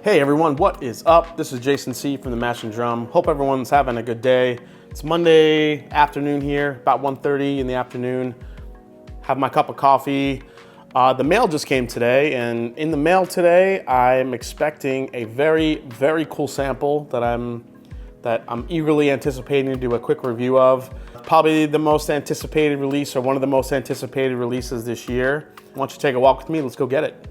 Hey everyone, what is up? This is Jason C from themashanddrum. Hope everyone's having a good day. It's Monday afternoon here, about 1:30 in the afternoon. Have my cup of coffee. The mail just came today, and in the mail today, I'm expecting a very, very cool sample that I'm eagerly anticipating to do a quick review of. Probably the most anticipated release, or one of the most anticipated releases this year. Why don't you take a walk with me? Let's go get it.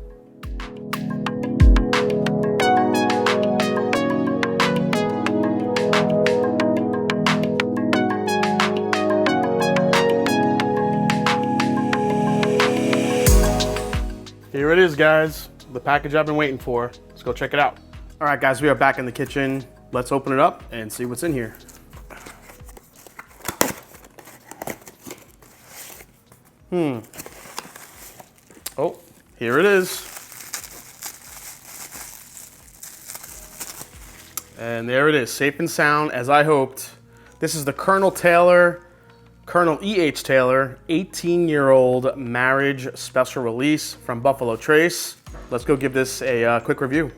Here it is, guys. The package I've been waiting for. Let's go check it out. All right, guys, we are back in the kitchen. Let's open it up and see what's in here. Oh, here it is. And there it is, safe and sound, as I hoped. This is the Colonel E.H. Taylor 18-year-old marriage special release from Buffalo Trace. Let's go give this a quick review.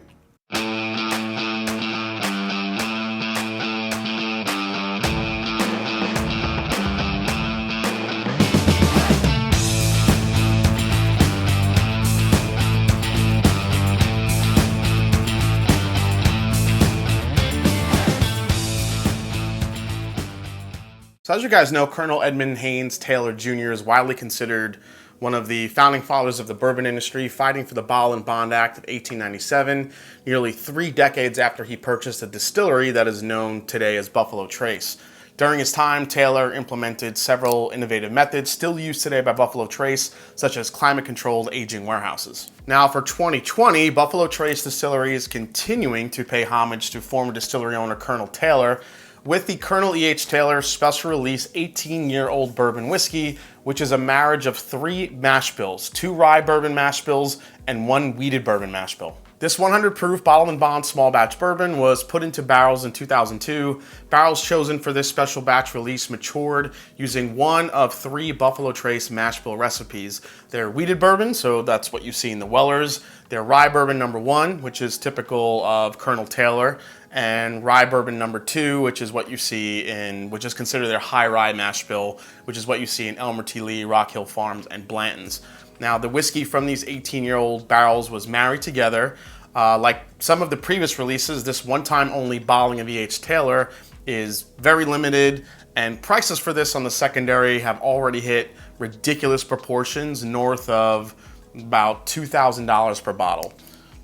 So as you guys know, Colonel Edmund Haynes Taylor Jr. is widely considered one of the founding fathers of the bourbon industry, fighting for the Bottle and Bond Act of 1897, nearly 3 decades after he purchased a distillery that is known today as Buffalo Trace. During his time, Taylor implemented several innovative methods still used today by Buffalo Trace, such as climate-controlled aging warehouses. Now for 2020, Buffalo Trace Distillery is continuing to pay homage to former distillery owner Colonel Taylor with the Colonel E.H. Taylor special release 18-year-old bourbon whiskey, which is a marriage of 3 mash bills, 2 rye bourbon mash bills and 1 wheated bourbon mash bill. This 100 proof Bottle and Bond small batch bourbon was put into barrels in 2002. Barrels chosen for this special batch release matured using 1 of 3 Buffalo Trace mash bill recipes. They're wheated bourbon, so that's what you see in the Wellers. They're rye bourbon number 1, which is typical of Colonel Taylor, and rye bourbon number 2, which is what you see which is considered their high rye mash bill, which is what you see in Elmer T. Lee, Rock Hill Farms, and Blanton's. Now, the whiskey from these 18-year-old barrels was married together. Like some of the previous releases, this one-time only bottling of E.H. Taylor is very limited, and prices for this on the secondary have already hit ridiculous proportions, north of about $2,000 per bottle.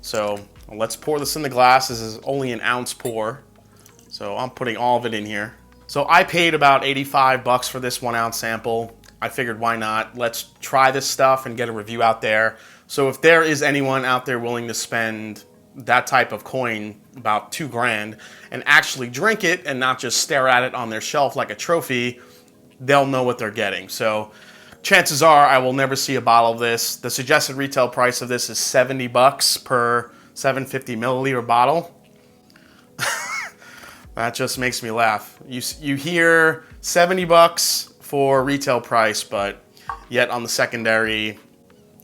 So let's pour this in the glass. This is only an ounce pour, so I'm putting all of it in here. So I paid about $85 for this 1 ounce sample. I figured, why not? Let's try this stuff and get a review out there. So if there is anyone out there willing to spend that type of coin, about $2 grand, and actually drink it and not just stare at it on their shelf like a trophy, they'll know what they're getting. So chances are I will never see a bottle of this. The suggested retail price of this is $70 per 750 milliliter bottle. That just makes me laugh. You hear $70 for retail price, but yet on the secondary,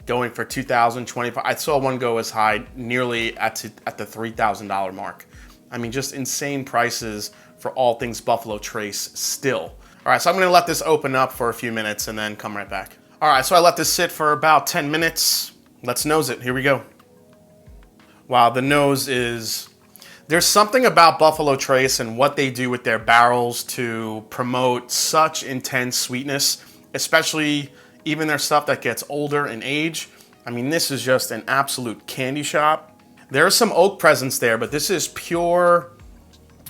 going for $2,000, $25,000. I saw one go as high nearly at the $3,000 mark. I mean, just insane prices for all things Buffalo Trace still. All right, so I'm gonna let this open up for a few minutes and then come right back. All right, so I let this sit for about 10 minutes. Let's nose it, here we go. Wow, the nose is, there's something about Buffalo Trace and what they do with their barrels to promote such intense sweetness, especially even their stuff that gets older in age. I mean, this is just an absolute candy shop. There's some oak presence there, but this is pure,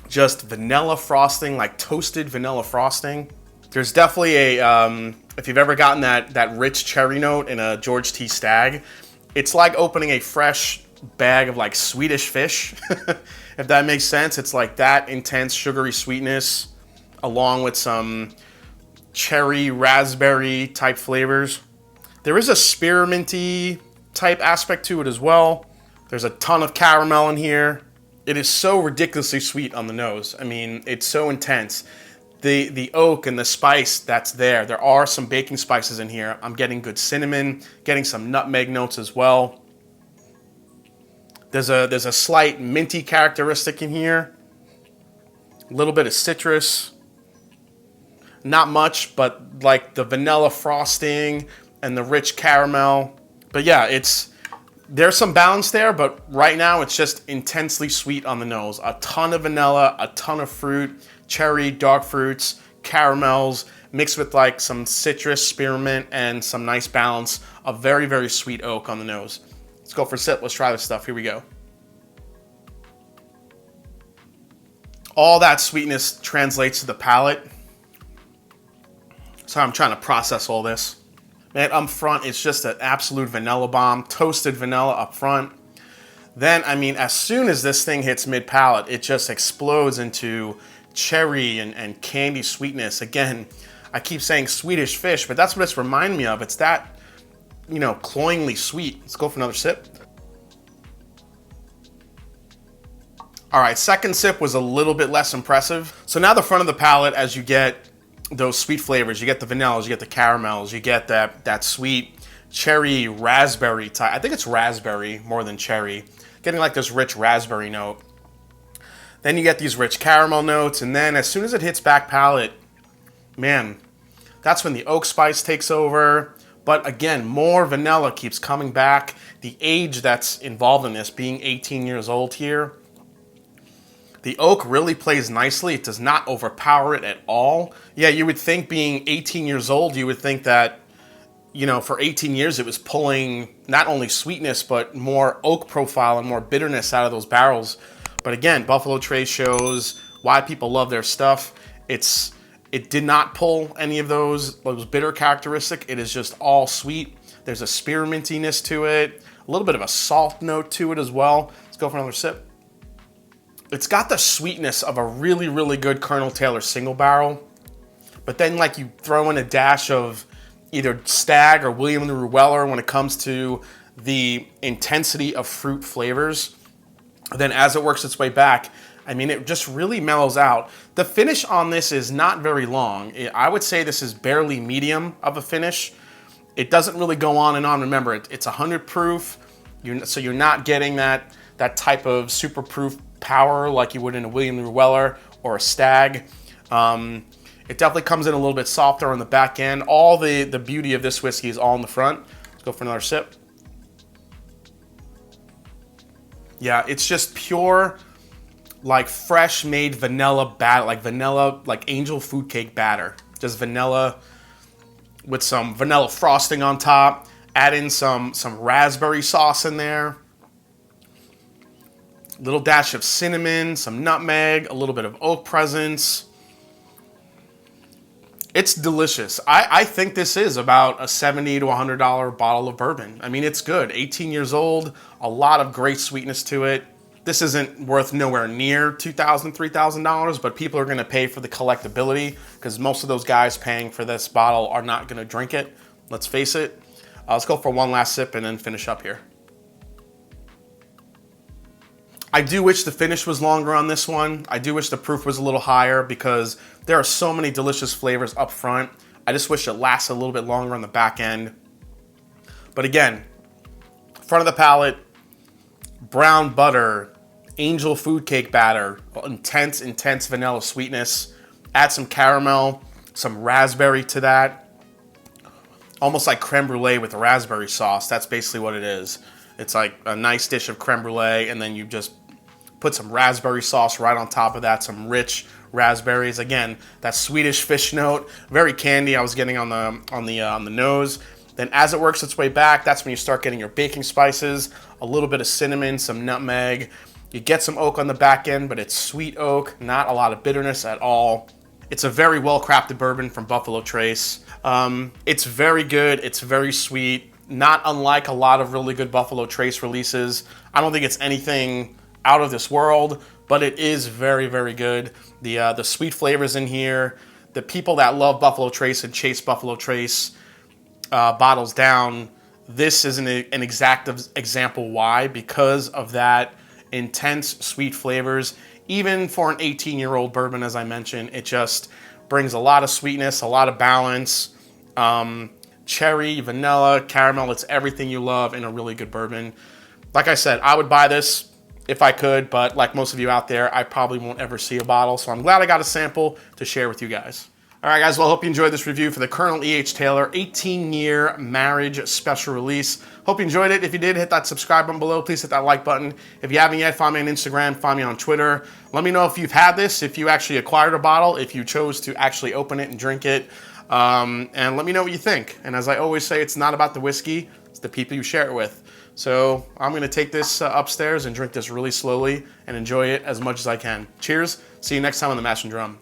just vanilla frosting, like toasted vanilla frosting. There's definitely a, if you've ever gotten that rich cherry note in a George T. Stagg, it's like opening a fresh bag of like Swedish fish, if that makes sense. It's like that intense sugary sweetness along with some cherry, raspberry type flavors. There is a spearminty type aspect to it as well. There's a ton of caramel in here. It is so ridiculously sweet on the nose. I mean, it's so intense. The oak and the spice that's there. There are some baking spices in here. I'm getting good cinnamon, getting some nutmeg notes as well. There's a slight minty characteristic in here. A little bit of citrus. Not much, but like the vanilla frosting and the rich caramel. But yeah, there's some balance there, but right now it's just intensely sweet on the nose. A ton of vanilla, a ton of fruit, cherry, dark fruits, caramels, mixed with like some citrus, spearmint, and some nice balance of very, very sweet oak on the nose. Let's go for a sip. Let's try this stuff. Here we go. All that sweetness translates to the palate. So I'm trying to process all this. Man, up front, it's just an absolute vanilla bomb. Toasted vanilla up front. Then, I mean, as soon as this thing hits mid-palate, it just explodes into cherry and candy sweetness. Again, I keep saying Swedish fish, but that's what it's reminding me of. It's that, you know, cloyingly sweet. Let's go for another sip. All right, second sip was a little bit less impressive. So now the front of the palate, as you get those sweet flavors, you get the vanillas, you get the caramels, you get that sweet cherry raspberry type. I think it's raspberry more than cherry. Getting like this rich raspberry note. Then you get these rich caramel notes, and then as soon as it hits back palate, man, that's when the oak spice takes over. But again, more vanilla keeps coming back. The age that's involved in this, being 18 years old here, the oak really plays nicely. It does not overpower it at all. Yeah, you would think being 18 years old, you would think that, you know, for 18 years it was pulling not only sweetness, but more oak profile and more bitterness out of those barrels. But again, Buffalo Trace shows why people love their stuff. It did not pull any of those bitter characteristics. It is just all sweet. There's a spearmintiness to it, a little bit of a salt note to it as well. Let's go for another sip. It's got the sweetness of a really, really good Colonel Taylor single barrel, but then like you throw in a dash of either Stag or William the Weller when it comes to the intensity of fruit flavors. Then as it works its way back, I mean, it just really mellows out. The finish on this is not very long. I would say this is barely medium of a finish. It doesn't really go on and on. Remember, it's 100 proof, so you're not getting that type of super proof power like you would in a William the Weller or a Stag. It definitely comes in a little bit softer on the back end. All the beauty of this whiskey is all in the front. Let's go for another sip. Yeah, it's just pure, like fresh made vanilla batter, like angel food cake batter. Just vanilla with some vanilla frosting on top. Add in some raspberry sauce in there. Little dash of cinnamon, some nutmeg, a little bit of oak presence. It's delicious. I think this is about a $70 to $100 bottle of bourbon. I mean, it's good. 18 years old, a lot of great sweetness to it. This isn't worth nowhere near $2,000, $3,000, but people are going to pay for the collectability because most of those guys paying for this bottle are not going to drink it. Let's face it. Let's go for one last sip and then finish up here. I do wish the finish was longer on this one. I do wish the proof was a little higher because there are so many delicious flavors up front. I just wish it lasted a little bit longer on the back end. But again, front of the palate, brown butter, angel food cake batter, intense vanilla sweetness. Add some caramel, some raspberry to that. Almost like creme brulee with raspberry sauce. That's basically what it is. It's like a nice dish of creme brulee, and then you just put some raspberry sauce right on top of that, some rich raspberries. Again, that Swedish fish note, very candy I was getting on the nose. Then as it works its way back, that's when you start getting your baking spices, a little bit of cinnamon, some nutmeg. You get some oak on the back end, but it's sweet oak, not a lot of bitterness at all. It's a very well-crafted bourbon from Buffalo Trace. It's very good, it's very sweet. Not unlike a lot of really good Buffalo Trace releases. I don't think it's anything out of this world, but it is very, very good. The sweet flavors in here, the people that love Buffalo Trace and chase Buffalo Trace bottles down, this is an exact example why, because of that intense sweet flavors. Even for an 18-year-old bourbon, as I mentioned, it just brings a lot of sweetness, a lot of balance. Cherry, vanilla, caramel, it's everything you love in a really good bourbon. Like I said, I would buy this if I could, but like most of you out there, I probably won't ever see a bottle. So I'm glad I got a sample to share with you guys. All right, guys, well, I hope you enjoyed this review for the Colonel E.H. Taylor 18-year marriage special release. Hope you enjoyed it. If you did, hit that subscribe button below. Please hit that like button. If you haven't yet, find me on Instagram, find me on Twitter. Let me know if you've had this, if you actually acquired a bottle, if you chose to actually open it and drink it, and let me know what you think. And as I always say, it's not about the whiskey, it's the people you share it with. So I'm gonna take this upstairs and drink this really slowly and enjoy it as much as I can. Cheers, see you next time on The Mash and Drum.